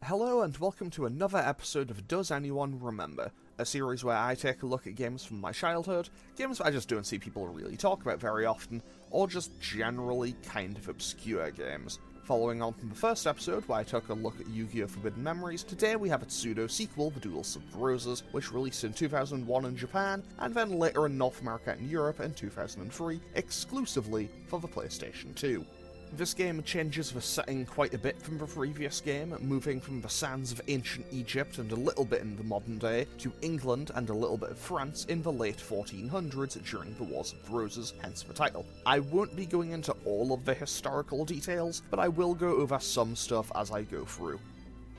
Hello and welcome to another episode of Does Anyone Remember? A series where I take a look at games from my childhood, games that I just don't see people really talk about very often, or just generally kind of obscure games. Following on from the first episode, where I took a look at Yu-Gi-Oh! Forbidden Memories, today we have its pseudo-sequel, The Duelists of the Roses, which released in 2001 in Japan, and then later in North America and Europe in 2003, exclusively for the PlayStation 2. This game changes the setting quite a bit from the previous game, moving from the sands of ancient Egypt and a little bit in the modern day, to England and a little bit of France in the late 1400s during the Wars of the Roses, hence the title. I won't be going into all of the historical details, but I will go over some stuff as I go through.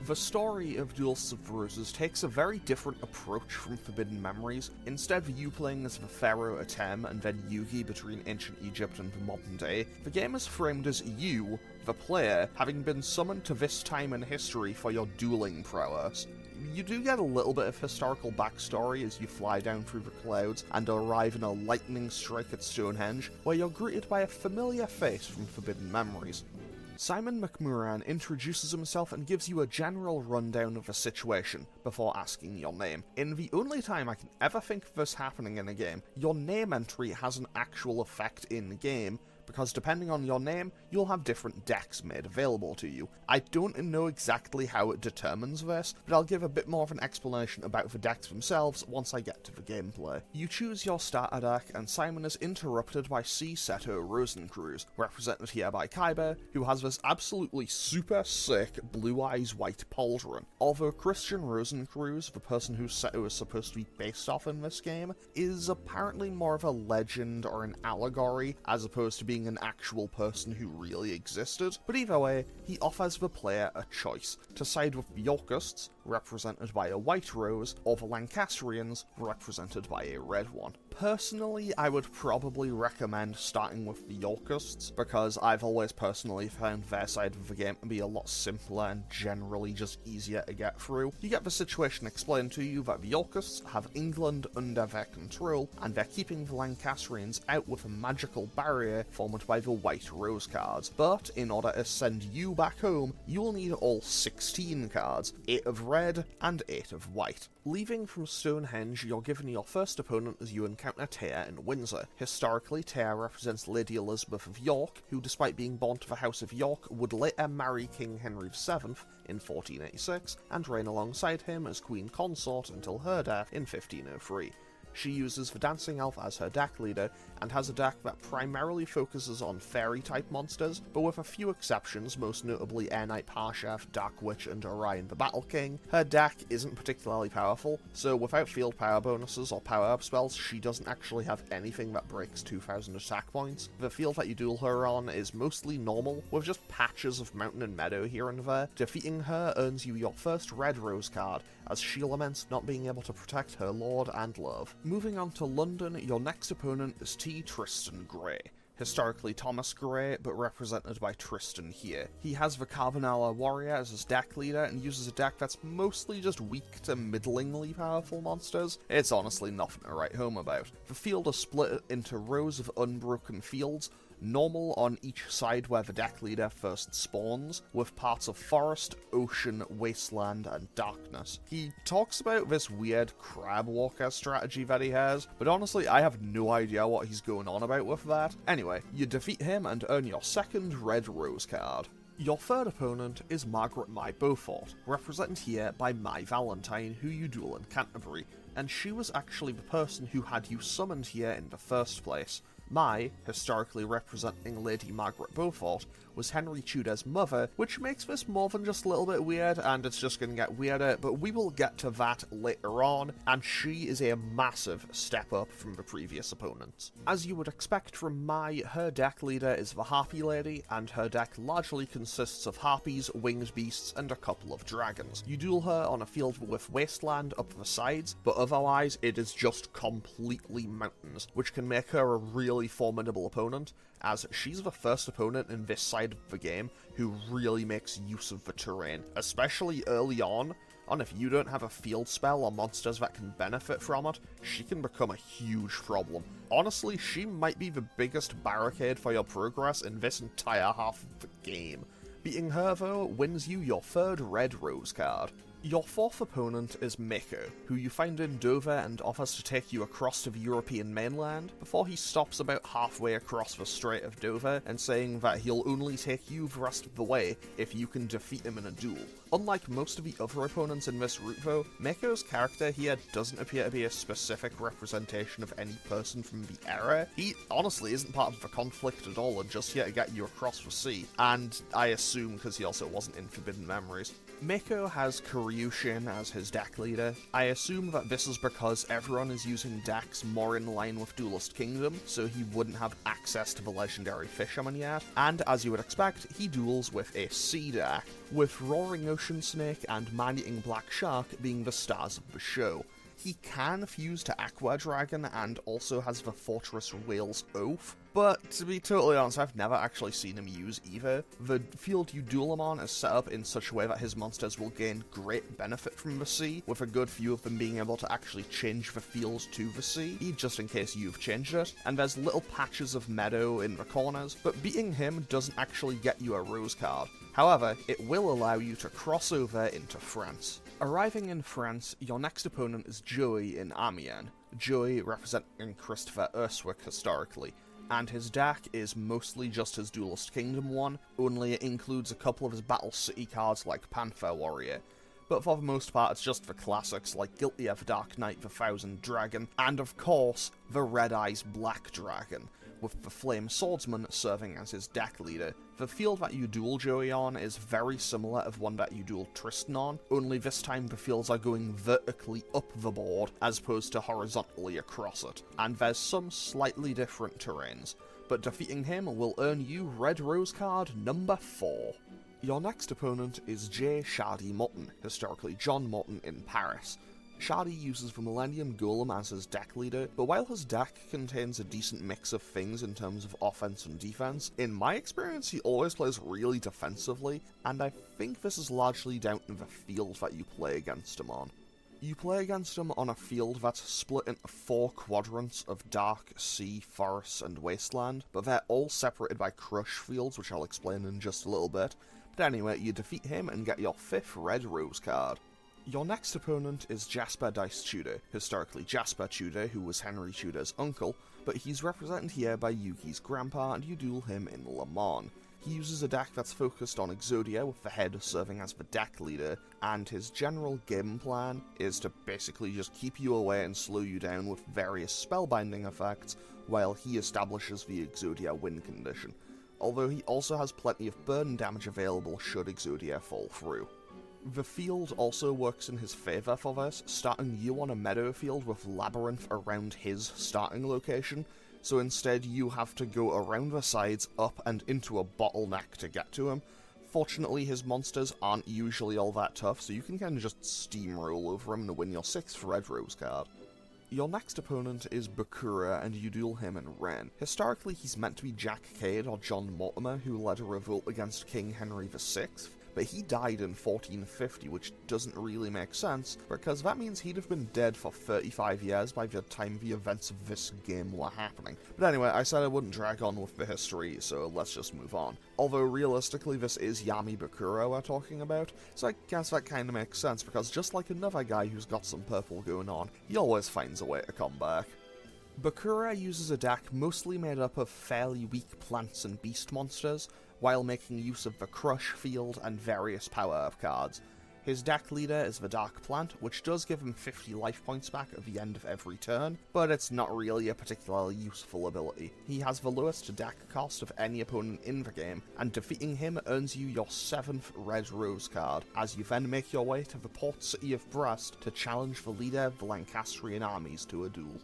The story of Duelists of the Roses takes a very different approach from Forbidden Memories. Instead of you playing as the Pharaoh Atem and then Yugi between ancient Egypt and the modern day, the game is framed as you, the player, having been summoned to this time in history for your dueling prowess. You do get a little bit of historical backstory as you fly down through the clouds and arrive in a lightning strike at Stonehenge, where you're greeted by a familiar face from Forbidden Memories. Simon McMurran introduces himself and gives you a general rundown of the situation before asking your name. In the only time I can ever think of this happening in a game, your name entry has an actual effect in-game, because depending on your name, you'll have different decks made available to you. I don't know exactly how it determines this, but I'll give a bit more of an explanation about the decks themselves once I get to the gameplay. You choose your starter deck, and Simon is interrupted by C. Seto Rosencruz, represented here by Kaiba, who has this absolutely super sick Blue Eyes White Pauldron. Although Christian Rosencruz, the person who Seto is supposed to be based off in this game, is apparently more of a legend or an allegory, as opposed to being an actual person who really existed, but either way, he offers the player a choice, to side with the Yorkists, represented by a white rose, or the Lancastrians, represented by a red one. Personally, I would probably recommend starting with the Yorkists, because I've always personally found their side of the game to be a lot simpler and generally just easier to get through. You get the situation explained to you that the Yorkists have England under their control, and they're keeping the Lancastrians out with a magical barrier formed by the white rose cards. But in order to send you back home, you'll need all 16 cards, 8 of red and 8 of white. Leaving from Stonehenge, you're given your first opponent as you encounter Téa in Windsor. Historically, Téa represents Lady Elizabeth of York, who despite being born to the House of York, would later marry King Henry VII in 1486, and reign alongside him as Queen Consort until her death in 1503. She uses the Dancing Elf as her deck leader, and has a deck that primarily focuses on fairy-type monsters, but with a few exceptions, most notably Air Knight Parchef, Dark Witch, and Orion the Battle King. Her deck isn't particularly powerful, so without field power bonuses or power-up spells, she doesn't actually have anything that breaks 2000 attack points. The field that you duel her on is mostly normal, with just patches of mountain and meadow here and there. Defeating her earns you your first red rose card, as she laments not being able to protect her lord and love. Moving on to London, your next opponent is T. Tristan Grey. Historically Thomas Grey, but represented by Tristan here. He has the Carvanala Warrior as his deck leader, and uses a deck that's mostly just weak to middlingly powerful monsters. It's honestly nothing to write home about. The field is split into rows of unbroken fields, normal on each side where the deck leader first spawns, with parts of forest, ocean, wasteland, and darkness. He talks about this weird crab walker strategy that he has, but honestly I have no idea what he's going on about with that. Anyway, you defeat him and earn your second red rose card. Your third opponent is Margaret My Beaufort, represented here by My Valentine, who you duel in Canterbury, and she was actually the person who had you summoned here in the first place. Mai, historically representing Lady Margaret Beaufort, was Henry Tudor's mother, which makes this more than just a little bit weird, and it's just going to get weirder, but we will get to that later on, and she is a massive step up from the previous opponents. As you would expect from Mai, her deck leader is the Harpy Lady, and her deck largely consists of harpies, winged beasts, and a couple of dragons. You duel her on a field with wasteland up the sides, but otherwise it is just completely mountains, which can make her a really formidable opponent, as she's the first opponent in this side of the game who really makes use of the terrain, especially early on if you don't have a field spell or monsters that can benefit from it, she can become a huge problem. Honestly, she might be the biggest barricade for your progress in this entire half of the game. Beating her, though, wins you your third red rose card. Your fourth opponent is Mako, who you find in Dover and offers to take you across to the European mainland, before he stops about halfway across the Strait of Dover and saying that he'll only take you the rest of the way if you can defeat him in a duel. Unlike most of the other opponents in this route though, Mako's character here doesn't appear to be a specific representation of any person from the era. He honestly isn't part of the conflict at all and just here to get you across the sea, and I assume because he also wasn't in Forbidden Memories. Mako has Karyushin as his deck leader. I assume that this is because everyone is using decks more in line with Duelist Kingdom, so he wouldn't have access to the legendary Fisherman yet, and as you would expect, he duels with a sea deck, with Roaring Ocean Snake and Man-Eating Black Shark being the stars of the show. He can fuse to Aqua Dragon and also has the Fortress Whale's Oath, but to be totally honest, I've never actually seen him use either. The field you duel him on is set up in such a way that his monsters will gain great benefit from the sea, with a good few of them being able to actually change the field to the sea, just in case you've changed it, and there's little patches of meadow in the corners, but beating him doesn't actually get you a rose card. However, it will allow you to cross over into France. Arriving in France, your next opponent is Joey in Amiens, Joey representing Christopher Urswick historically, and his deck is mostly just his Duelist Kingdom one, only it includes a couple of his Battle City cards like Panther Warrior. But for the most part, it's just the classics like Guilty of Dark Knight the Thousand Dragon, and of course, the Red Eyes Black Dragon, with the Flame Swordsman serving as his deck leader. The field that you duel Joey on is very similar to one that you duel Tristan on, only this time the fields are going vertically up the board as opposed to horizontally across it, and there's some slightly different terrains, but defeating him will earn you Red Rose card number 4. Your next opponent is J. Shadi Mutton, historically John Mutton in Paris. Shadi uses the Millennium Golem as his deck leader, but while his deck contains a decent mix of things in terms of offense and defense, in my experience he always plays really defensively, and I think this is largely down to the field that you play against him on. You play against him on a field that's split into 4 quadrants of dark, sea, forests, and wasteland, but they're all separated by crush fields, which I'll explain in just a little bit. But anyway, you defeat him and get your 5th Red Rose card. Your next opponent is Jasper Dice Tudor, historically Jasper Tudor, who was Henry Tudor's uncle, but he's represented here by Yuki's grandpa, and you duel him in Le Mans. He uses a deck that's focused on Exodia, with the head serving as the deck leader, and his general game plan is to basically just keep you away and slow you down with various spellbinding effects, while he establishes the Exodia win condition, although he also has plenty of burn damage available should Exodia fall through. The field also works in his favour for this, starting you on a meadow field with Labyrinth around his starting location, so instead you have to go around the sides, up and into a bottleneck to get to him. Fortunately, his monsters aren't usually all that tough, so you can kind of just steamroll over him to win your 6th Red Rose card. Your next opponent is Bakura, and you duel him in Rennes. Historically, he's meant to be Jack Cade or John Mortimer, who led a revolt against King Henry VI, but he died in 1450, which doesn't really make sense, because that means he'd have been dead for 35 years by the time the events of this game were happening. But anyway, I said I wouldn't drag on with the history, so let's just move on. Although realistically this is Yami Bakura we're talking about, so I guess that kinda makes sense, because just like another guy who's got some purple going on, he always finds a way to come back. Bakura uses a deck mostly made up of fairly weak plants and beast monsters, while making use of the Crush field and various power-up cards. His deck leader is the Dark Plant, which does give him 50 life points back at the end of every turn, but it's not really a particularly useful ability. He has the lowest deck cost of any opponent in the game, and defeating him earns you your 7th Red Rose card, as you then make your way to the port city of Brest to challenge the leader of the Lancastrian armies to a duel.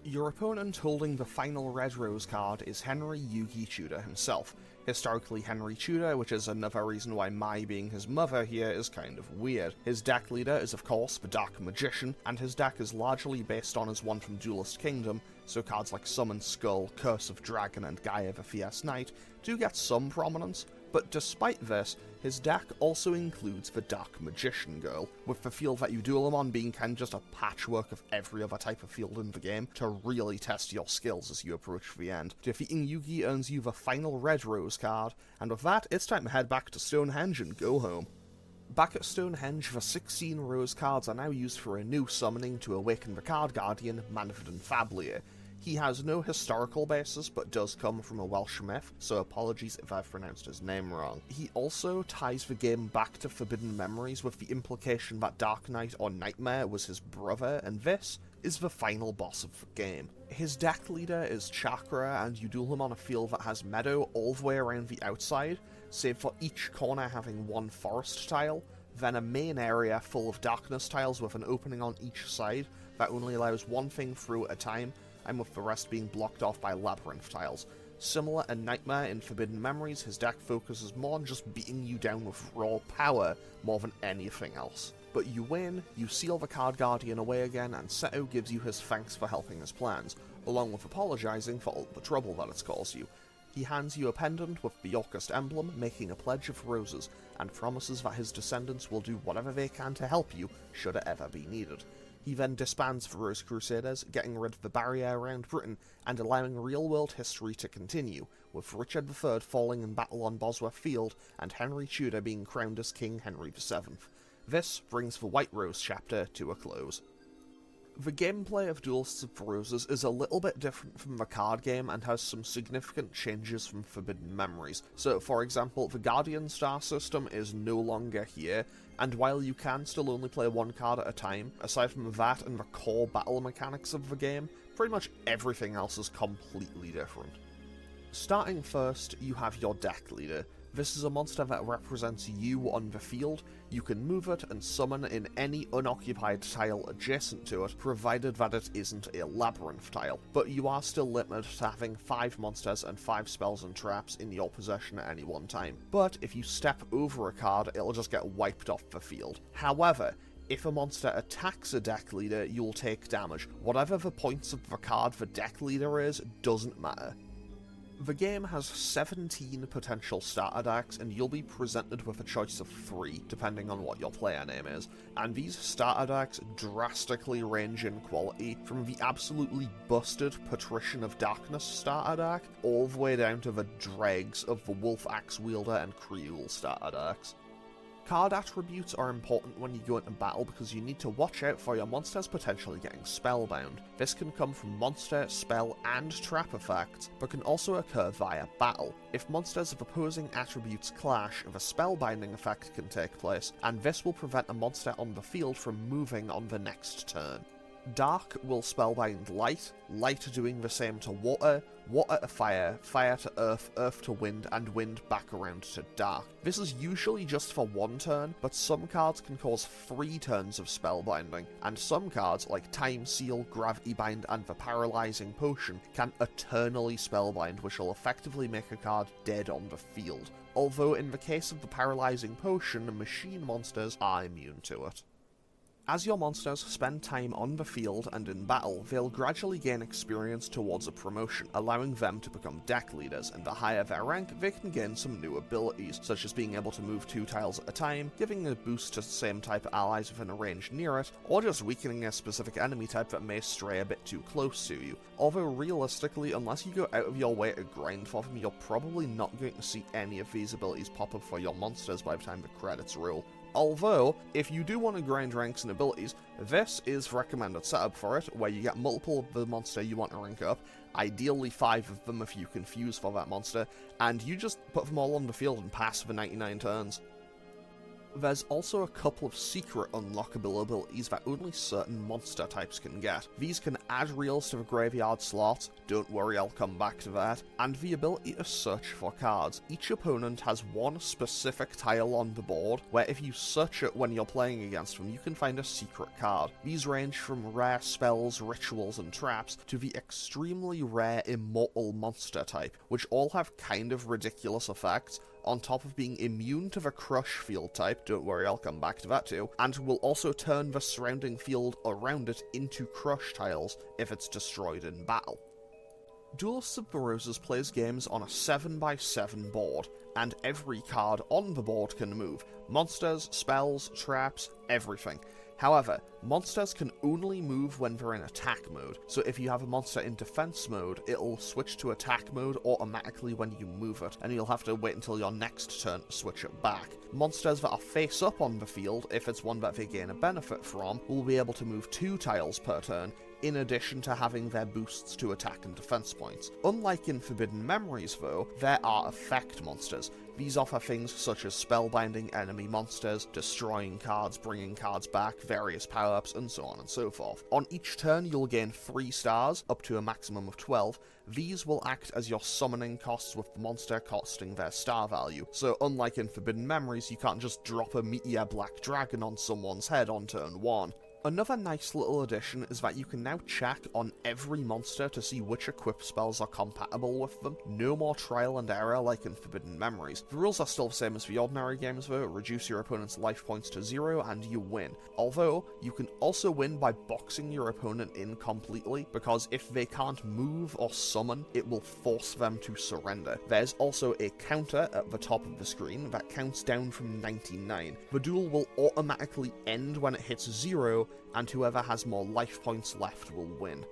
Your opponent holding the final Red Rose card is Henry Yugi Tudor himself, historically Henry Tudor, which is another reason why Mai being his mother here is kind of weird. His deck leader is of course the Dark Magician, and his deck is largely based on his one from Duelist Kingdom, so cards like Summon Skull, Curse of Dragon, and Gaia the Fierce Knight do get some prominence, But despite this, his deck also includes the Dark Magician Girl, with the field that you duel him on being kind of just a patchwork of every other type of field in the game to really test your skills as you approach the end. Defeating Yugi earns you the final Red Rose card, and with that, it's time to head back to Stonehenge and go home. Back at Stonehenge, the 16 Rose cards are now used for a new summoning to awaken the card guardian, Manfred and Fablier. He has no historical basis, but does come from a Welsh myth, so apologies if I've pronounced his name wrong. He also ties the game back to Forbidden Memories with the implication that Dark Knight or Nightmare was his brother, and this is the final boss of the game. His deck leader is Chakra, and you duel him on a field that has meadow all the way around the outside, save for each corner having one forest tile, then a main area full of darkness tiles with an opening on each side that only allows one thing through at a time, and with the rest being blocked off by labyrinth tiles. Similar to Nightmare in Forbidden Memories, his deck focuses more on just beating you down with raw power more than anything else. But you win, you seal the card guardian away again, and Seto gives you his thanks for helping his plans, along with apologising for all the trouble that it's caused you. He hands you a pendant with the Yorkist emblem, making a pledge of roses, and promises that his descendants will do whatever they can to help you, should it ever be needed. He then disbands the Rose Crusaders, getting rid of the barrier around Britain, and allowing real-world history to continue, with Richard III falling in battle on Bosworth Field, and Henry Tudor being crowned as King Henry VII. This brings the White Rose chapter to a close. The gameplay of Duelists of the Roses is a little bit different from the card game and has some significant changes from Forbidden Memories. So, for example, the Guardian Star system is no longer here, and while you can still only play one card at a time, aside from that and the core battle mechanics of the game, pretty much everything else is completely different. Starting first, you have your deck leader. This is a monster that represents you on the field. You can move it and summon in any unoccupied tile adjacent to it, provided that it isn't a labyrinth tile, but you are still limited to having 5 monsters and 5 spells and traps in your possession at any one time. But if you step over a card, it'll just get wiped off the field. However, if a monster attacks a deck leader, you'll take damage. Whatever the points of the card the deck leader is, doesn't matter. The game has 17 potential starter decks, and you'll be presented with a choice of 3, depending on what your player name is, and these starter decks drastically range in quality, from the absolutely busted Patrician of Darkness starter deck, all the way down to the dregs of the Wolf Axe Wielder and Creole starter decks. Card attributes are important when you go into battle because you need to watch out for your monsters potentially getting spellbound. This can come from monster, spell, and trap effects, but can also occur via battle. If monsters of opposing attributes clash, the spellbinding effect can take place, and this will prevent a monster on the field from moving on the next turn. Dark will spellbind Light, Light doing the same to Water, Water to Fire, Fire to Earth, Earth to Wind, and Wind back around to Dark. This is usually just for 1 turn, but some cards can cause 3 turns of spellbinding, and some cards, like Time Seal, Gravity Bind, and the Paralyzing Potion, can eternally spellbind, which will effectively make a card dead on the field. Although in the case of the Paralyzing Potion, machine monsters are immune to it. As your monsters spend time on the field and in battle, they'll gradually gain experience towards a promotion, allowing them to become deck leaders, and the higher their rank, they can gain some new abilities, such as being able to move 2 tiles at a time, giving a boost to same type allies within a range near it, or just weakening a specific enemy type that may stray a bit too close to you. Although realistically, unless you go out of your way to grind for them, you're probably not going to see any of these abilities pop up for your monsters by the time the credits roll. Although, if you do want to grind ranks and abilities, this is the recommended setup for it, where you get multiple of the monster you want to rank up, ideally 5 of them if you can fuse for that monster, and you just put them all on the field and pass for 99 turns. There's also a couple of secret unlockable abilities that only certain monster types can get. These can add reels to the graveyard slots, don't worry, I'll come back to that, and the ability to search for cards. Each opponent has one specific tile on the board, where if you search it when you're playing against them, you can find a secret card. These range from rare spells, rituals, and traps, to the extremely rare immortal monster type, which all have kind of ridiculous effects, on top of being immune to the Crush field type, don't worry, I'll come back to that too, and will also turn the surrounding field around it into Crush tiles if it's destroyed in battle. Duelists of the Roses plays games on a 7x7 board, and every card on the board can move. Monsters, spells, traps, everything. However, monsters can only move when they're in attack mode, so if you have a monster in defense mode, it'll switch to attack mode automatically when you move it, and you'll have to wait until your next turn to switch it back. Monsters that are face up on the field, if it's one that they gain a benefit from, will be able to move 2 tiles per turn, in addition to having their boosts to attack and defense points. Unlike in Forbidden Memories though, there are effect monsters. These offer things such as spellbinding enemy monsters, destroying cards, bringing cards back, various power-ups, and so on and so forth. On each turn you'll gain 3 stars, up to a maximum of 12. These will act as your summoning costs, with the monster costing their star value. So unlike in Forbidden Memories, you can't just drop a meteor black dragon on someone's head on turn 1. Another nice little addition is that you can now check on every monster to see which equip spells are compatible with them. No more trial and error like in Forbidden Memories. The rules are still the same as the ordinary games though. Reduce your opponent's life points to 0 and you win. Although, you can also win by boxing your opponent in completely, because if they can't move or summon, it will force them to surrender. There's also a counter at the top of the screen that counts down from 99. The duel will automatically end when it hits 0, and whoever has more life points left will win.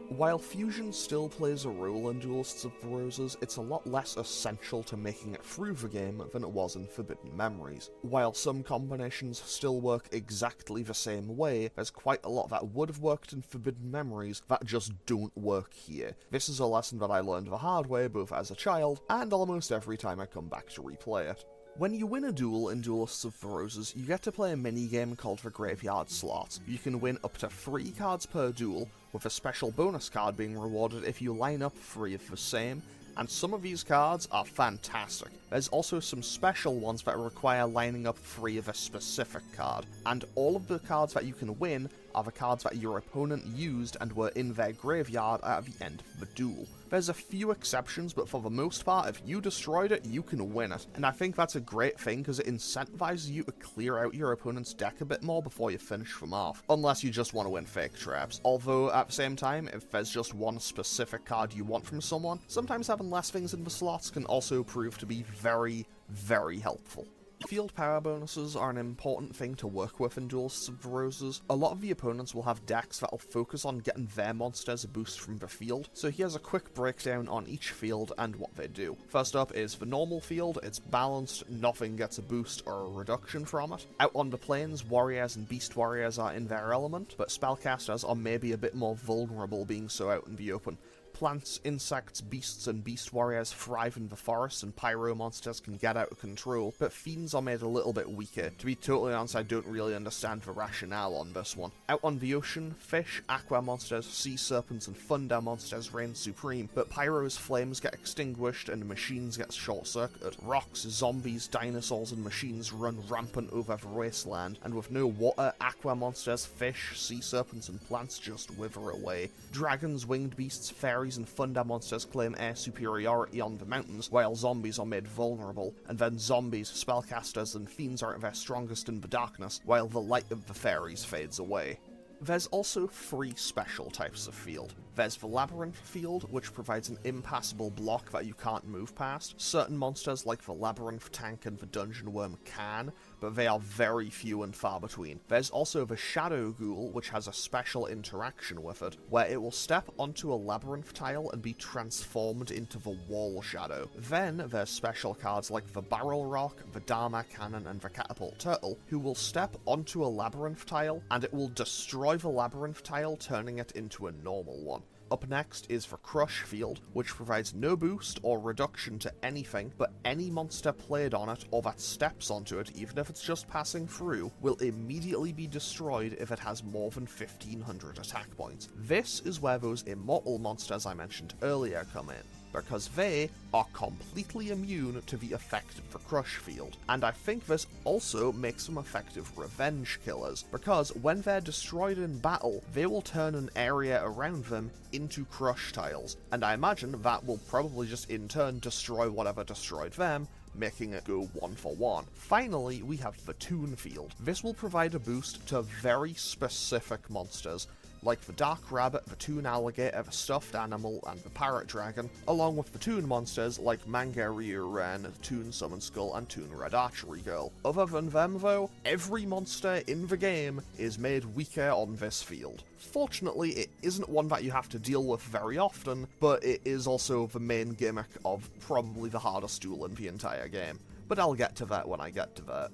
While fusion still plays a role in Duelists of the Roses, it's a lot less essential to making it through the game than it was in Forbidden Memories. While some combinations still work exactly the same way, there's quite a lot that would have worked in Forbidden Memories that just don't work here. This is a lesson that I learned the hard way both as a child and almost every time I come back to replay it. When you win a duel in Duelists of the Roses, you get to play a minigame called the Graveyard Slot. You can win up to 3 cards per duel, with a special bonus card being rewarded if you line up 3 of the same, and some of these cards are fantastic. There's also some special ones that require lining up 3 of a specific card, and all of the cards that you can win are the cards that your opponent used and were in their graveyard at the end of the duel. There's a few exceptions, but for the most part, if you destroyed it, you can win it. And I think that's a great thing because it incentivizes you to clear out your opponent's deck a bit more before you finish them off. Unless you just want to win fake traps. Although, at the same time, if there's just one specific card you want from someone, sometimes having less things in the slots can also prove to be very, very helpful. Field power bonuses are an important thing to work with in Duelists of the Roses. A lot of the opponents will have decks that'll focus on getting their monsters a boost from the field, so here's a quick breakdown on each field and what they do. First up is the normal field. It's balanced, nothing gets a boost or a reduction from it. Out on the plains, warriors and beast warriors are in their element, but spellcasters are maybe a bit more vulnerable being so out in the open. Plants, insects, beasts, and beast warriors thrive in the forest, and pyro monsters can get out of control, but fiends are made a little bit weaker. To be totally honest, I don't really understand the rationale on this one. Out on the ocean, fish, aqua monsters, sea serpents, and thunder monsters reign supreme, but pyro's flames get extinguished and machines get short-circuited. Rocks, zombies, dinosaurs, and machines run rampant over the wasteland, and with no water, aqua monsters, fish, sea serpents, and plants just wither away. Dragons, winged beasts, fairies, and thunder monsters claim air superiority on the mountains, while zombies are made vulnerable, and then zombies, spellcasters, and fiends are at their strongest in the darkness, while the light of the fairies fades away. There's also 3 special types of field. There's the Labyrinth field, which provides an impassable block that you can't move past. Certain monsters like the Labyrinth Tank and the Dungeon Worm can, but they are very few and far between. There's also the Shadow Ghoul, which has a special interaction with it, where it will step onto a Labyrinth tile and be transformed into the Wall Shadow. Then there's special cards like the Barrel Rock, the Dharma Cannon, and the Catapult Turtle, who will step onto a Labyrinth tile, and it will destroy the Labyrinth tile, turning it into a normal one. Up next is the Crush field, which provides no boost or reduction to anything, but any monster played on it or that steps onto it, even if it's just passing through, will immediately be destroyed if it has more than 1500 attack points. This is where those immortal monsters I mentioned earlier come in, because they are completely immune to the effect of the Crush field. And I think this also makes them effective revenge killers, because when they're destroyed in battle, they will turn an area around them into Crush tiles, and I imagine that will probably just in turn destroy whatever destroyed them, making it go 1-for-1. Finally, we have the Toon field. This will provide a boost to very specific monsters. like the Dark Rabbit, the Toon Alligator, the Stuffed Animal, and the Parrot Dragon, along with the Toon monsters like Mangaryu Ren, Toon Summon Skull, and Toon Red Archery Girl. Other than them though, every monster in the game is made weaker on this field. Fortunately, it isn't one that you have to deal with very often, but it is also the main gimmick of probably the hardest duel in the entire game. But I'll get to that when I get to that.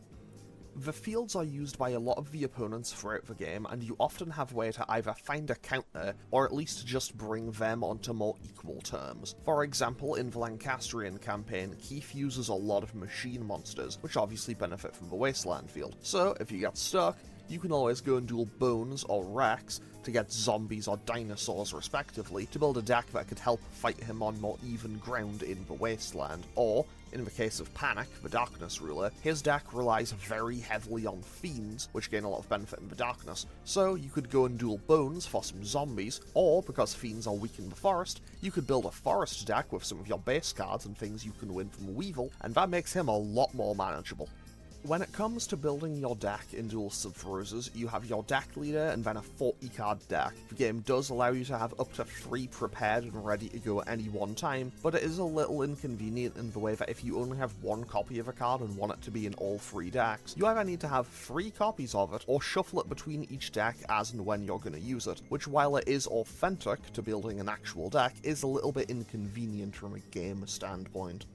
The fields are used by a lot of the opponents throughout the game, and you often have a way to either find a counter, or at least just bring them onto more equal terms. For example, in the Lancastrian campaign, Keith uses a lot of machine monsters, which obviously benefit from the Wasteland field. So, if you get stuck, you can always go and duel Bones or Rex to get zombies or dinosaurs respectively to build a deck that could help fight him on more even ground in the Wasteland. Or, in the case of Panic, the Darkness ruler, his deck relies very heavily on Fiends, which gain a lot of benefit in the Darkness. So you could go and duel Bones for some zombies, or, because Fiends are weak in the Forest, you could build a Forest deck with some of your base cards and things you can win from Weevil, and that makes him a lot more manageable. When it comes to building your deck in Duelists of the Roses, you have your deck leader and then a 40 card deck. The game does allow you to have up to 3 prepared and ready to go at any one time, but it is a little inconvenient in the way that if you only have 1 copy of a card and want it to be in all 3 decks, you either need to have 3 copies of it or shuffle it between each deck as and when you're going to use it, which while it is authentic to building an actual deck, is a little bit inconvenient from a game standpoint.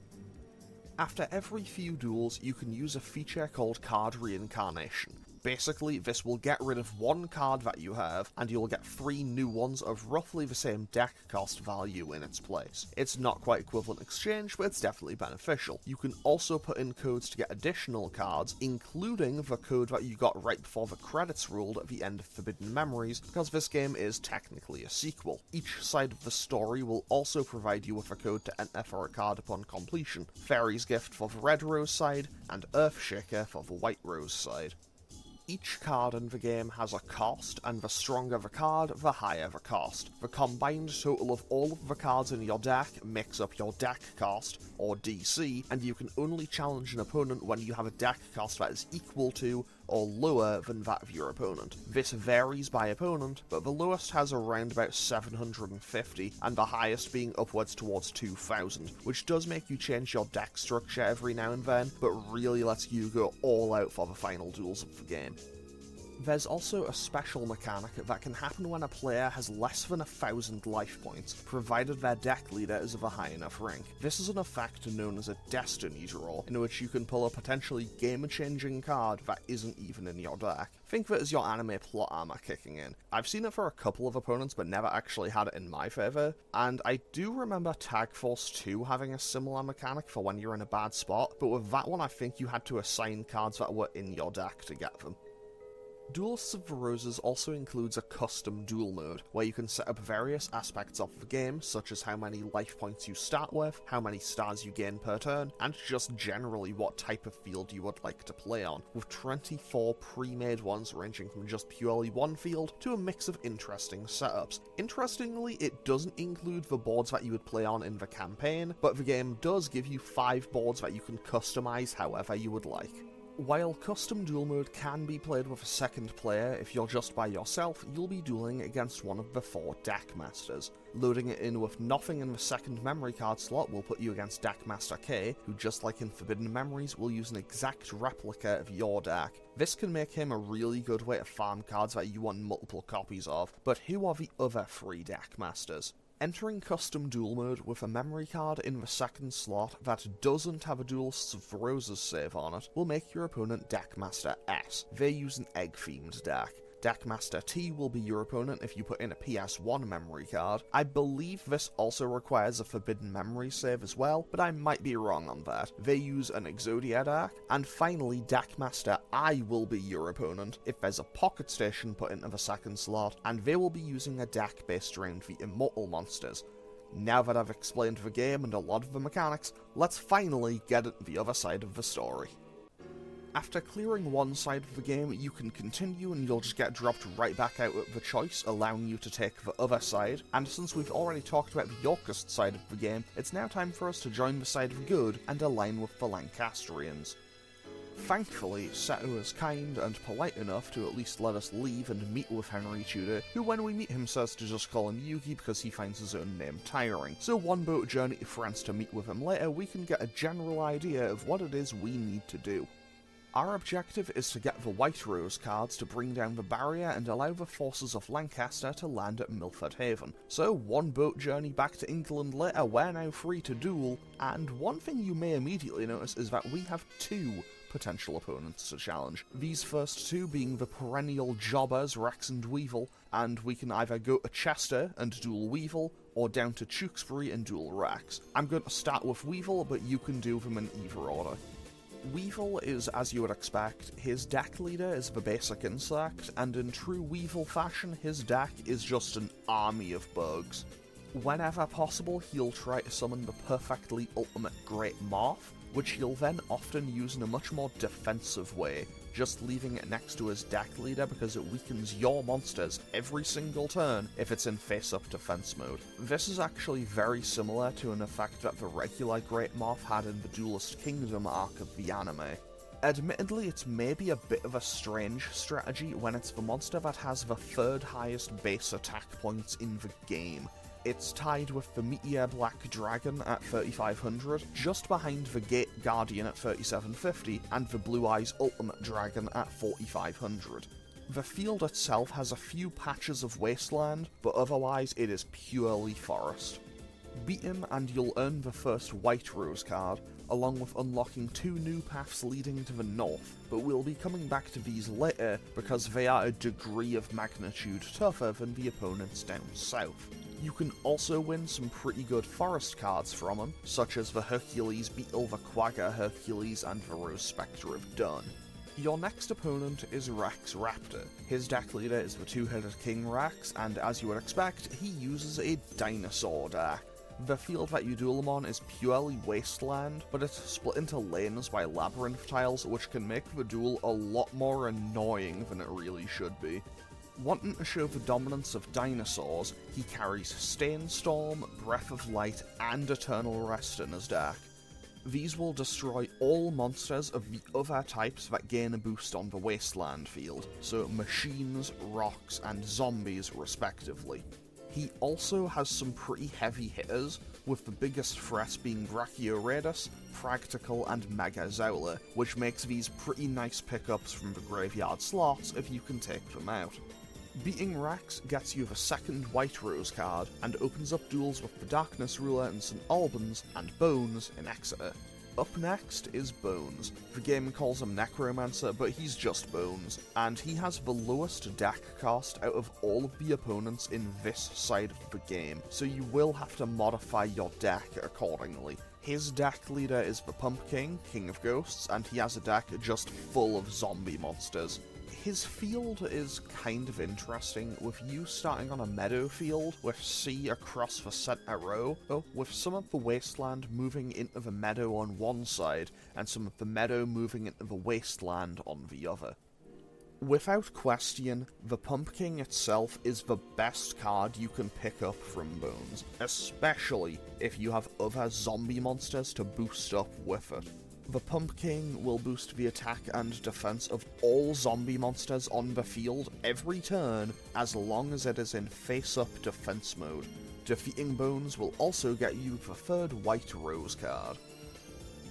After every few duels, you can use a feature called Card Reincarnation. Basically, this will get rid of 1 card that you have, and you'll get 3 new ones of roughly the same deck cost value in its place. It's not quite equivalent exchange, but it's definitely beneficial. You can also put in codes to get additional cards, including the code that you got right before the credits rolled at the end of Forbidden Memories, because this game is technically a sequel. Each side of the story will also provide you with a code to enter for a card upon completion. Fairy's Gift for the Red Rose side, and Earthshaker for the White Rose side. Each card in the game has a cost, and the stronger the card, the higher the cost. The combined total of all of the cards in your deck makes up your deck cost, or DC, and you can only challenge an opponent when you have a deck cost that is equal to or lower than that of your opponent. This varies by opponent, but the lowest has around about 750, and the highest being upwards towards 2000, which does make you change your deck structure every now and then, but really lets you go all out for the final duels of the game. There's also a special mechanic that can happen when a player has less than 1,000 life points, provided their deck leader is of a high enough rank. This is an effect known as a Destiny Draw, in which you can pull a potentially game-changing card that isn't even in your deck. Think of it as your anime plot armor kicking in. I've seen it for a couple of opponents, but never actually had it in my favour, and I do remember Tag Force 2 having a similar mechanic for when you're in a bad spot, but with that one I think you had to assign cards that were in your deck to get them. Duelists of the Roses also includes a custom duel mode, where you can set up various aspects of the game, such as how many life points you start with, how many stars you gain per turn, and just generally what type of field you would like to play on, with 24 pre-made ones ranging from just purely one field to a mix of interesting setups. Interestingly, it doesn't include the boards that you would play on in the campaign, but the game does give you 5 boards that you can customize however you would like. While custom duel mode can be played with a second player, if you're just by yourself, you'll be dueling against one of the 4 deck masters. Loading it in with nothing in the second memory card slot will put you against Deckmaster K, who just like in Forbidden Memories will use an exact replica of your deck. This can make him a really good way to farm cards that you want multiple copies of, but who are the other 3 deck masters? Entering custom duel mode with a memory card in the second slot that doesn't have a Duelists of the Roses save on it will make your opponent Deckmaster S. They use an egg-themed deck. Deckmaster T will be your opponent if you put in a PS1 memory card. I believe this also requires a Forbidden Memory save as well, but I might be wrong on that. They use an Exodia deck. And finally, Deckmaster I will be your opponent if there's a Pocket Station put into the second slot, and they will be using a deck based around the Immortal monsters. Now that I've explained the game and a lot of the mechanics, let's finally get at the other side of the story. After clearing one side of the game, you can continue and you'll just get dropped right back out at the choice, allowing you to take the other side. And since we've already talked about the Yorkist side of the game, it's now time for us to join the side of good and align with the Lancastrians. Thankfully, Seto is kind and polite enough to at least let us leave and meet with Henry Tudor, who when we meet him says to just call him Yugi because he finds his own name tiring. So one boat journey to France to meet with him later, we can get a general idea of what it is we need to do. Our objective is to get the White Rose cards to bring down the barrier and allow the forces of Lancaster to land at Milford Haven. So one boat journey back to England later, we're now free to duel, and one thing you may immediately notice is that we have two potential opponents to challenge. These first two being the perennial jobbers Rex and Weevil, and we can either go to Chester and duel Weevil, or down to Tewkesbury and duel Rex. I'm going to start with Weevil, but you can do them in either order. Weevil is, as you would expect, his deck leader is the basic insect, and in true Weevil fashion, his deck is just an army of bugs. Whenever possible, he'll try to summon the perfectly ultimate Great Moth, which he'll then often use in a much more defensive way, just leaving it next to his deck leader because it weakens your monsters every single turn if it's in face-up defense mode. This is actually very similar to an effect that the regular Great Moth had in the Duelist Kingdom arc of the anime. Admittedly, it's maybe a bit of a strange strategy when it's the monster that has the third highest base attack points in the game. It's tied with the Meteor Black Dragon at 3500, just behind the Gate Guardian at 3750, and the Blue Eyes Ultimate Dragon at 4500. The field itself has a few patches of wasteland, but otherwise it is purely forest. Beat him and you'll earn the first White Rose card, along with unlocking two new paths leading to the north, but we'll be coming back to these later because they are a degree of magnitude tougher than the opponents down south. You can also win some pretty good forest cards from him, such as the Hercules Beetle, the Quagga Hercules, and the Rose Spectre of Dun. Your next opponent is Rex Raptor. His deck leader is the two-headed King Rex, and as you would expect, he uses a dinosaur deck. The field that you duel him on is purely wasteland, but it's split into lanes by labyrinth tiles, which can make the duel a lot more annoying than it really should be. Wanting to show the dominance of dinosaurs, he carries Stainstorm, Breath of Light, and Eternal Rest in his deck. These will destroy all monsters of the other types that gain a boost on the wasteland field, so machines, rocks, and zombies respectively. He also has some pretty heavy hitters, with the biggest threats being Brachioradus, Practical, and Megazola, which makes these pretty nice pickups from the graveyard slots if you can take them out. Beating Rex gets you the second White Rose card, and opens up duels with the Darkness Ruler in St. Albans, and Bones in Exeter. Up next is Bones. The game calls him Necromancer, but he's just Bones, and he has the lowest deck cost out of all of the opponents in this side of the game, so you will have to modify your deck accordingly. His deck leader is the Pumpkin, King of Ghosts, and he has a deck just full of zombie monsters. His field is kind of interesting, with you starting on a meadow field with sea across the center row, with some of the wasteland moving into the meadow on one side, and some of the meadow moving into the wasteland on the other. Without question, the Pumpkin itself is the best card you can pick up from Bones, especially if you have other zombie monsters to boost up with it. The Pumpkin will boost the attack and defense of all zombie monsters on the field every turn, as long as it is in face-up defense mode. Defeating Bones will also get you the third White Rose card.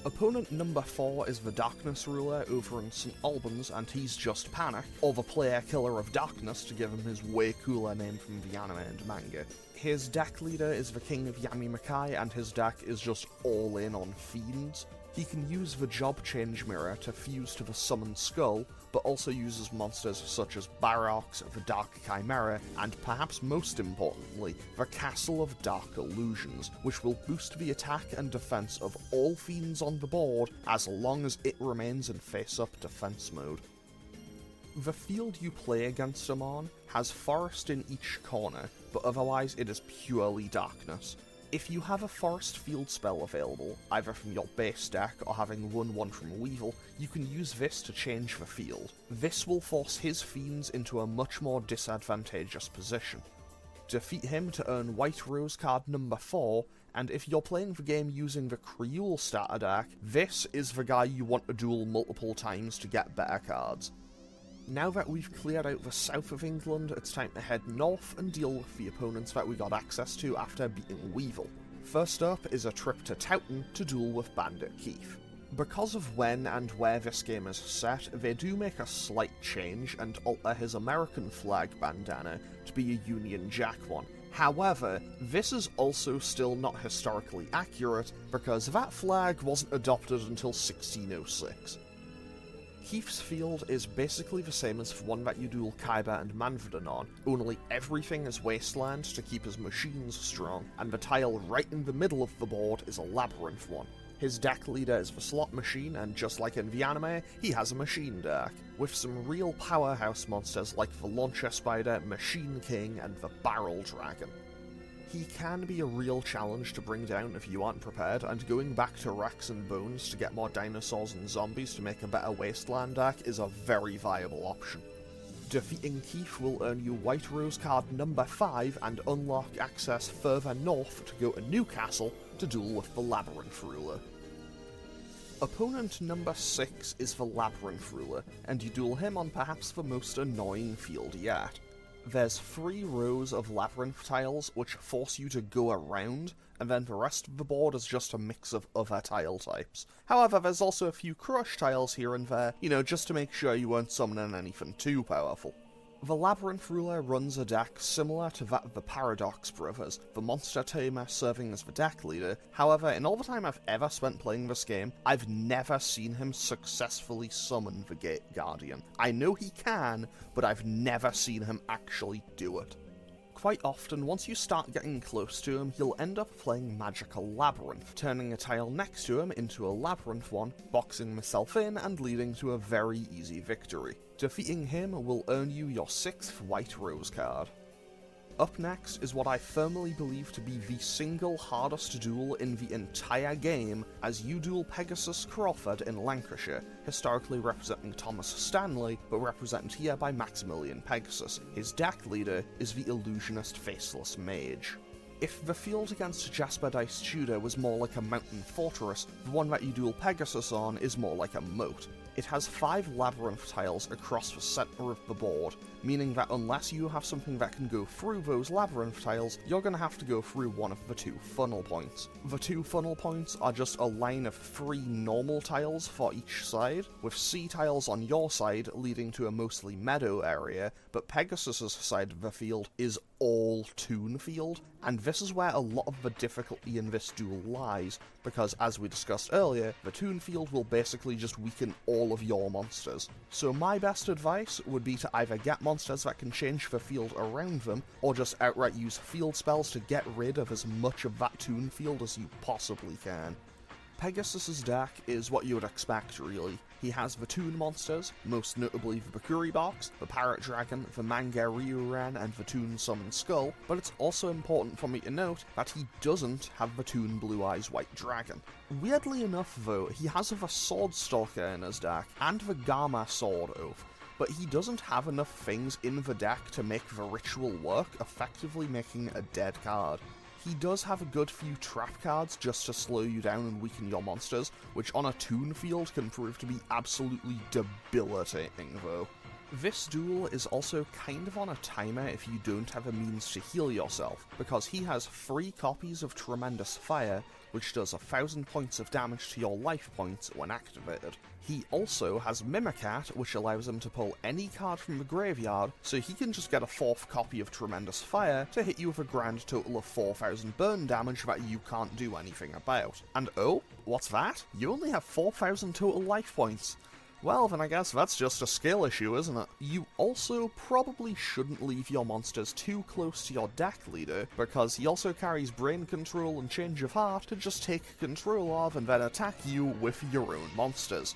Opponent number 4 is the Darkness Ruler over in St. Albans, and he's just Panic, or the Player Killer of Darkness to give him his way cooler name from the anime and manga. His deck leader is the King of Yami-Makai, and his deck is just all in on Fiends. He can use the Job Change Mirror to fuse to the Summoned Skull, but also uses monsters such as Barox, the Dark Chimera, and perhaps most importantly, the Castle of Dark Illusions, which will boost the attack and defense of all fiends on the board as long as it remains in face-up defense mode. The field you play against him on has forest in each corner, but otherwise it is purely darkness. If you have a forest field spell available, either from your base deck or having won one from Weevil, you can use this to change the field. This will force his fiends into a much more disadvantageous position. Defeat him to earn White Rose card number 4, and if you're playing the game using the Creole starter deck, this is the guy you want to duel multiple times to get better cards. Now that we've cleared out the south of England, it's time to head north and deal with the opponents that we got access to after beating Weevil. First up is a trip to Towton to duel with Bandit Keith. Because of when and where this game is set, they do make a slight change and alter his American flag bandana to be a Union Jack one. However, this is also still not historically accurate because that flag wasn't adopted until 1606. Keith's field is basically the same as the one that you duel Khyber and Manfredin on, only everything is wasteland to keep his machines strong, and the tile right in the middle of the board is a labyrinth one. His deck leader is the slot machine, and just like in the anime, he has a machine deck, with some real powerhouse monsters like the Launcher Spider, Machine King, and the Barrel Dragon. He can be a real challenge to bring down if you aren't prepared, and going back to Rex and Bones to get more dinosaurs and zombies to make a better wasteland deck is a very viable option. Defeating Keith will earn you White Rose card number 5 and unlock access further north to go to Newcastle to duel with the Labyrinth Ruler. Opponent number 6 is the Labyrinth Ruler, and you duel him on perhaps the most annoying field yet. There's 3 rows of labyrinth tiles which force you to go around, and then the rest of the board is just a mix of other tile types. However, there's also a few crush tiles here and there, just to make sure you aren't summoning anything too powerful. The Labyrinth Ruler runs a deck similar to that of the Paradox Brothers, the monster tamer serving as the deck leader. However, in all the time I've ever spent playing this game, I've never seen him successfully summon the Gate Guardian. I know he can, but I've never seen him actually do it. Quite often, once you start getting close to him, he'll end up playing Magical Labyrinth, turning a tile next to him into a Labyrinth one, boxing himself in and leading to a very easy victory. Defeating him will earn you your 6th White Rose card. Up next is what I firmly believe to be the single hardest duel in the entire game, as you duel Pegasus Crawford in Lancashire, historically representing Thomas Stanley, but represented here by Maximilian Pegasus. His deck leader is the illusionist Faceless Mage. If the field against Jasper Dice Tudor was more like a mountain fortress, the one that you duel Pegasus on is more like a moat. It has 5 labyrinth tiles across the centre of the board, meaning that unless you have something that can go through those labyrinth tiles, you're going to have to go through one of the 2 funnel points. The 2 funnel points are just a line of 3 normal tiles for each side, with C tiles on your side leading to a mostly meadow area, but Pegasus's side of the field is all Toon Field, and this is where a lot of the difficulty in this duel lies, because as we discussed earlier, the Toon Field will basically just weaken all of your monsters. So my best advice would be to either get monsters that can change the field around them, or just outright use field spells to get rid of as much of that Toon Field as you possibly can. Pegasus's deck is what you would expect, really. He has the Toon monsters, most notably the Bakuri Box, the Parrot Dragon, the Mangaryu-Ren, and the Toon Summoned Skull, but it's also important for me to note that he doesn't have the Toon Blue Eyes White Dragon. Weirdly enough though, he has the Sword Stalker in his deck, and the Gamma Sword Oath, but he doesn't have enough things in the deck to make the ritual work, effectively making a dead card. He does have a good few trap cards just to slow you down and weaken your monsters, which on a Toon field can prove to be absolutely debilitating though. This duel is also kind of on a timer if you don't have a means to heal yourself, because he has 3 copies of Tremendous Fire, which does 1,000 points of damage to your life points when activated. He also has Mimicat, which allows him to pull any card from the graveyard, so he can just get a 4th copy of Tremendous Fire to hit you with a grand total of 4,000 burn damage that you can't do anything about. And oh, what's that? You only have 4,000 total life points. Well, then I guess that's just a skill issue, isn't it? You also probably shouldn't leave your monsters too close to your deck leader, because he also carries Brain Control and Change of Heart to just take control of and then attack you with your own monsters.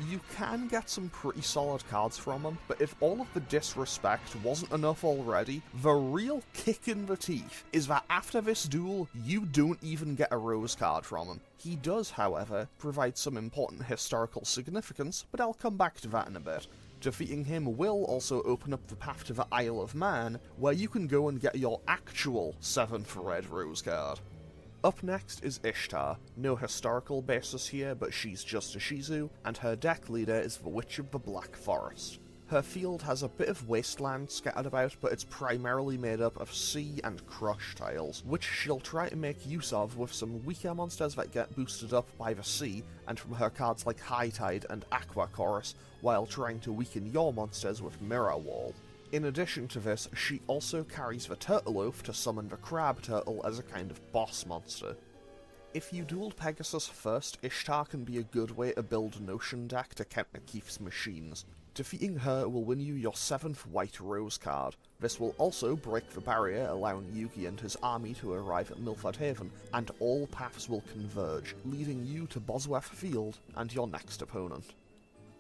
You can get some pretty solid cards from him, but if all of the disrespect wasn't enough already, the real kick in the teeth is that after this duel, you don't even get a Rose card from him. He does, however, provide some important historical significance, but I'll come back to that in a bit. Defeating him will also open up the path to the Isle of Man, where you can go and get your actual 7th Red Rose card. Up next is Ishtar. No historical basis here, but she's just a Shizu, and her deck leader is the Witch of the Black Forest. Her field has a bit of wasteland scattered about, but it's primarily made up of sea and crush tiles, which she'll try to make use of with some weaker monsters that get boosted up by the sea, and from her cards like High Tide and Aqua Chorus, while trying to weaken your monsters with Mirror Wall. In addition to this, she also carries the Turtle Oath to summon the Crab Turtle as a kind of boss monster. If you duel Pegasus first, Ishtar can be a good way to build a Notion deck to counter Keith's machines. Defeating her will win you your 7th White Rose card. This will also break the barrier, allowing Yugi and his army to arrive at Milford Haven, and all paths will converge, leading you to Bosworth Field and your next opponent.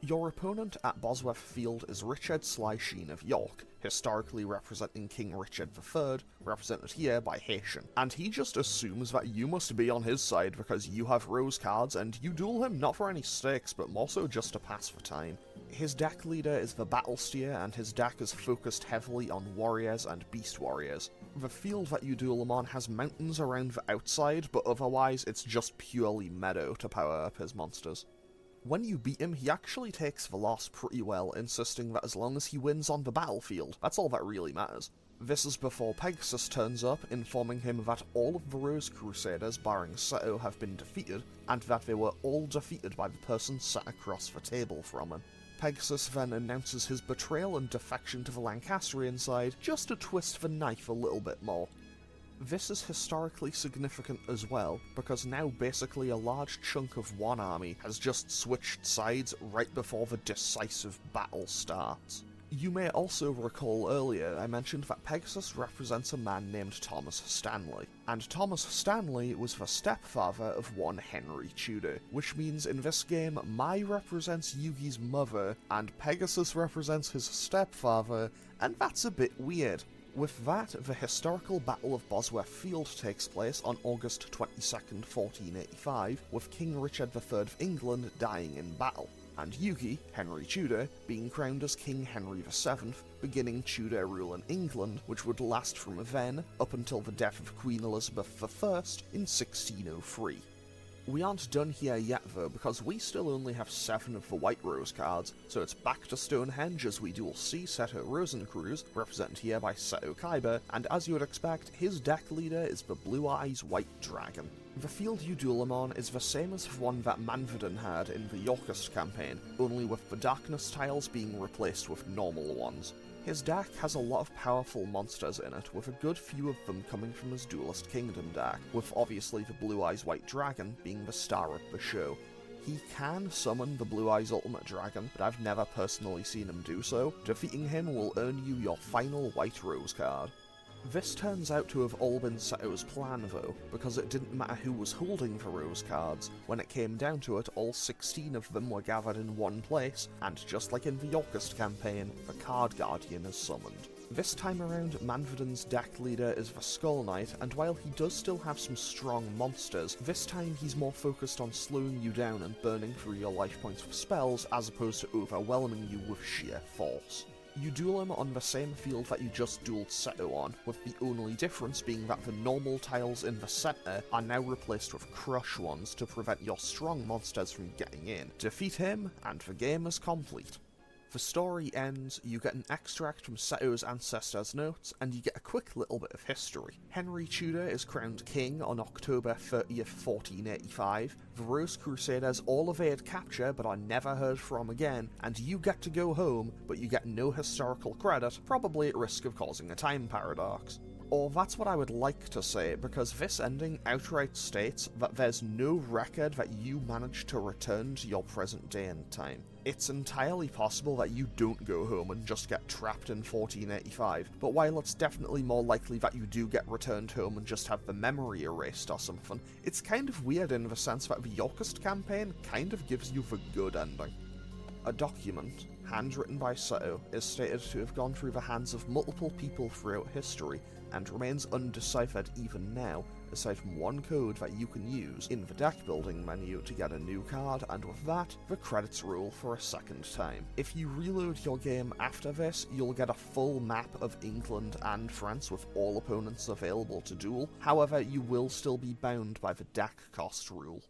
Your opponent at Bosworth Field is Richard Sly Sheen of York, historically representing King Richard III, represented here by Haitian, and he just assumes that you must be on his side because you have rose cards and you duel him not for any stakes but more so just to pass the time. His deck leader is the Battlesteer, and his deck is focused heavily on warriors and beast warriors. The field that you duel him on has mountains around the outside, but otherwise it's just purely meadow to power up his monsters. When you beat him, he actually takes the loss pretty well, insisting that as long as he wins on the battlefield, that's all that really matters. This is before Pegasus turns up, informing him that all of the Rose Crusaders, barring Seto, have been defeated, and that they were all defeated by the person sat across the table from him. Pegasus then announces his betrayal and defection to the Lancastrian side, just to twist the knife a little bit more. This is historically significant as well, because now basically a large chunk of one army has just switched sides right before the decisive battle starts. You may also recall earlier I mentioned that Pegasus represents a man named Thomas Stanley, and Thomas Stanley was the stepfather of one Henry Tudor, which means in this game Mai represents Yugi's mother, and Pegasus represents his stepfather, and that's a bit weird. With that, the historical Battle of Bosworth Field takes place on August 22nd, 1485, with King Richard III of England dying in battle, and Yugi, Henry Tudor, being crowned as King Henry VII, beginning Tudor rule in England, which would last from then up until the death of Queen Elizabeth I in 1603. We aren't done here yet though, because we still only have 7 of the White Rose cards, so it's back to Stonehenge as we duel C. Seto Rosencruz, represented here by Seto Kaiba, and as you would expect, his deck leader is the Blue Eyes White Dragon. The field you duel him on is the same as the one that Manfredin had in the Yorkist campaign, only with the Darkness tiles being replaced with normal ones. His deck has a lot of powerful monsters in it, with a good few of them coming from his Duelist Kingdom deck, with obviously the Blue Eyes White Dragon being the star of the show. He can summon the Blue Eyes Ultimate Dragon, but I've never personally seen him do so. Defeating him will earn you your final White Rose card. This turns out to have all been Seto's plan though, because it didn't matter who was holding the Rose cards. When it came down to it, all 16 of them were gathered in one place, and just like in the Yorkist campaign, the Card Guardian is summoned. This time around, Manfredin's deck leader is the Skull Knight, and while he does still have some strong monsters, this time he's more focused on slowing you down and burning through your life points with spells, as opposed to overwhelming you with sheer force. You duel him on the same field that you just dueled Seto on, with the only difference being that the normal tiles in the center are now replaced with crush ones to prevent your strong monsters from getting in. Defeat him, and the game is complete. The story ends, you get an extract from Seto's ancestors' notes, and you get a quick little bit of history. Henry Tudor is crowned king on October 30th, 1485, the Rose Crusaders all evade capture but are never heard from again, and you get to go home, but you get no historical credit, probably at risk of causing a time paradox. Or that's what I would like to say, because this ending outright states that there's no record that you managed to return to your present day and time. It's entirely possible that you don't go home and just get trapped in 1485, but while it's definitely more likely that you do get returned home and just have the memory erased or something, it's kind of weird in the sense that the Yorkist campaign kind of gives you the good ending. A document, handwritten by pseudo, is stated to have gone through the hands of multiple people throughout history, and remains undeciphered even now, aside from one code that you can use in the deck building menu to get a new card, and with that, the credits roll for a second time. If you reload your game after this, you'll get a full map of England and France with all opponents available to duel, however you will still be bound by the deck cost rule.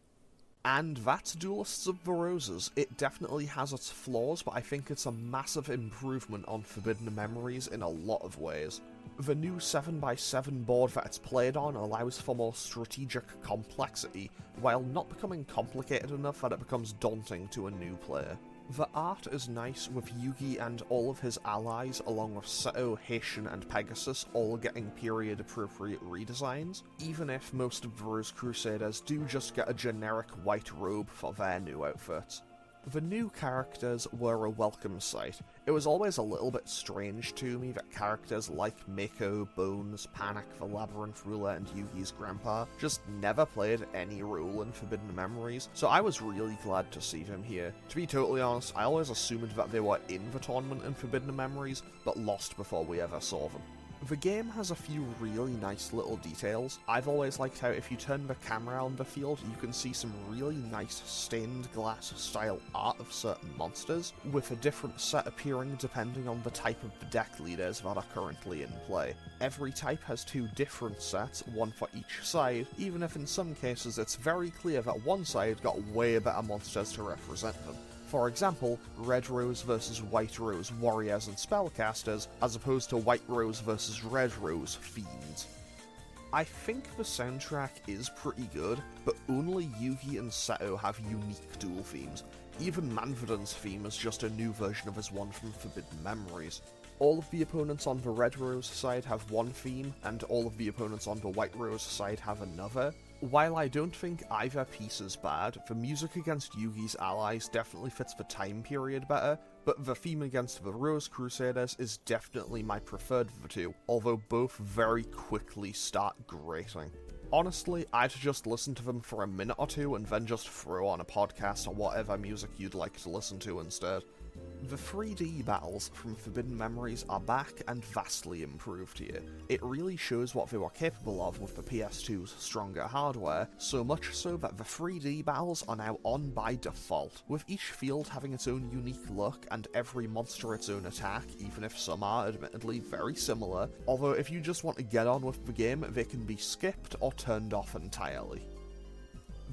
And that's Duelists of the Roses. It definitely has its flaws, but I think it's a massive improvement on Forbidden Memories in a lot of ways. The new 7x7 board that it's played on allows for more strategic complexity, while not becoming complicated enough that it becomes daunting to a new player. The art is nice, with Yugi and all of his allies, along with Seto, Haitian and Pegasus, all getting period-appropriate redesigns, even if most of the Rose Crusaders do just get a generic white robe for their new outfits. The new characters were a welcome sight. It was always a little bit strange to me that characters like Mako, Bones, Panic, the Labyrinth Ruler, and Yugi's grandpa just never played any role in Forbidden Memories, so I was really glad to see them here. To be totally honest, I always assumed that they were in the tournament in Forbidden Memories, but lost before we ever saw them. The game has a few really nice little details. I've always liked how if you turn the camera on the field, you can see some really nice stained glass style art of certain monsters, with a different set appearing depending on the type of the deck leaders that are currently in play. Every type has two different sets, one for each side, even if in some cases it's very clear that one side got way better monsters to represent them. For example, Red Rose versus White Rose warriors and spellcasters, as opposed to White Rose versus Red Rose fiends. I think the soundtrack is pretty good, but only Yugi and Seto have unique duel themes. Even Manfredon's theme is just a new version of his one from Forbidden Memories. All of the opponents on the Red Rose side have one theme, and all of the opponents on the White Rose side have another. While I don't think either piece is bad, the music against Yugi's allies definitely fits the time period better, but the theme against the Rose Crusaders is definitely my preferred of the two, although both very quickly start grating. Honestly, I'd just listen to them for a minute or two and then just throw on a podcast or whatever music you'd like to listen to instead. The 3D battles from Forbidden Memories are back and vastly improved here. It really shows what they were capable of with the PS2's stronger hardware, so much so that the 3D battles are now on by default, with each field having its own unique look and every monster its own attack, even if some are admittedly very similar, although if you just want to get on with the game, they can be skipped or turned off entirely.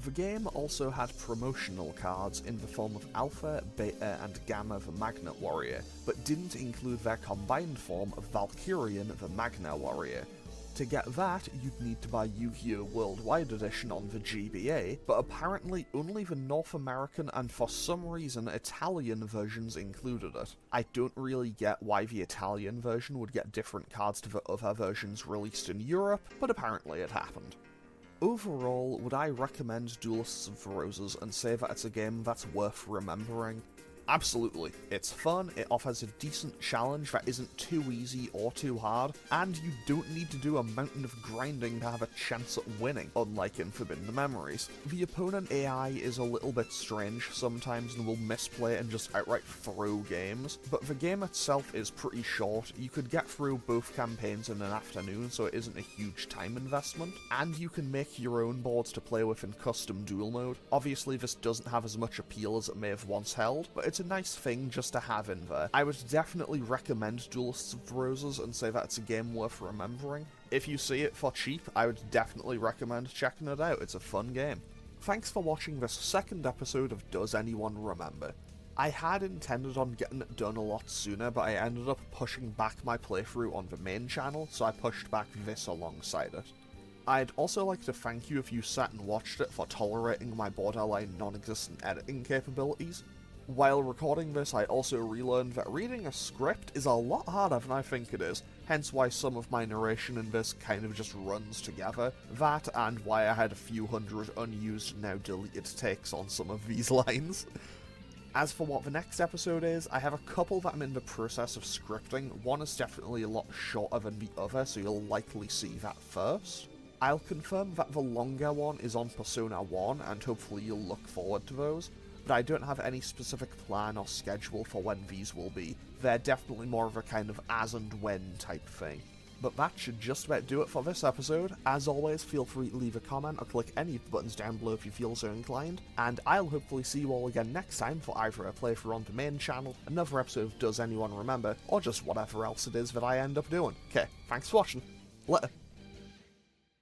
The game also had promotional cards in the form of Alpha, Beta, and Gamma the Magnet Warrior, but didn't include their combined form of Valkyrian the Magna Warrior. To get that, you'd need to buy Yu-Gi-Oh! Worldwide Edition on the GBA, but apparently only the North American and for some reason Italian versions included it. I don't really get why the Italian version would get different cards to the other versions released in Europe, but apparently it happened. Overall, would I recommend Duelists of the Roses and say that it's a game that's worth remembering? Absolutely. It's fun, it offers a decent challenge that isn't too easy or too hard, and you don't need to do a mountain of grinding to have a chance at winning, unlike in Forbidden Memories. The opponent AI is a little bit strange sometimes and will misplay and just outright throw games, but the game itself is pretty short. You could get through both campaigns in an afternoon, so it isn't a huge time investment, and you can make your own boards to play with in custom duel mode. Obviously this doesn't have as much appeal as it may have once held, but it's a nice thing just to have in there. I would definitely recommend Duelists of the Roses and say that it's a game worth remembering. If you see it for cheap, I would definitely recommend checking it out. It's a fun game. Thanks for watching this second episode of Does Anyone Remember? I had intended on getting it done a lot sooner, but I ended up pushing back my playthrough on the main channel, so I pushed back this alongside it. I'd also like to thank you if you sat and watched it for tolerating my borderline non-existent editing capabilities. While recording this, I also relearned that reading a script is a lot harder than I think it is, hence why some of my narration in this kind of just runs together. That, and why I had a few hundred unused, now deleted takes on some of these lines. As for what the next episode is, I have a couple that I'm in the process of scripting. One is definitely a lot shorter than the other, so you'll likely see that first. I'll confirm that the longer one is on Persona 1, and hopefully you'll look forward to those. but I don't have any specific plan or schedule for when these will be. They're definitely more of a kind of as and when type thing. But that should just about do it for this episode. As always, feel free to leave a comment or click any of the buttons down below if you feel so inclined, and I'll hopefully see you all again next time for either a playthrough on the main channel, another episode of Does Anyone Remember, or just whatever else it is that I end up doing. Okay, thanks for watching. Later.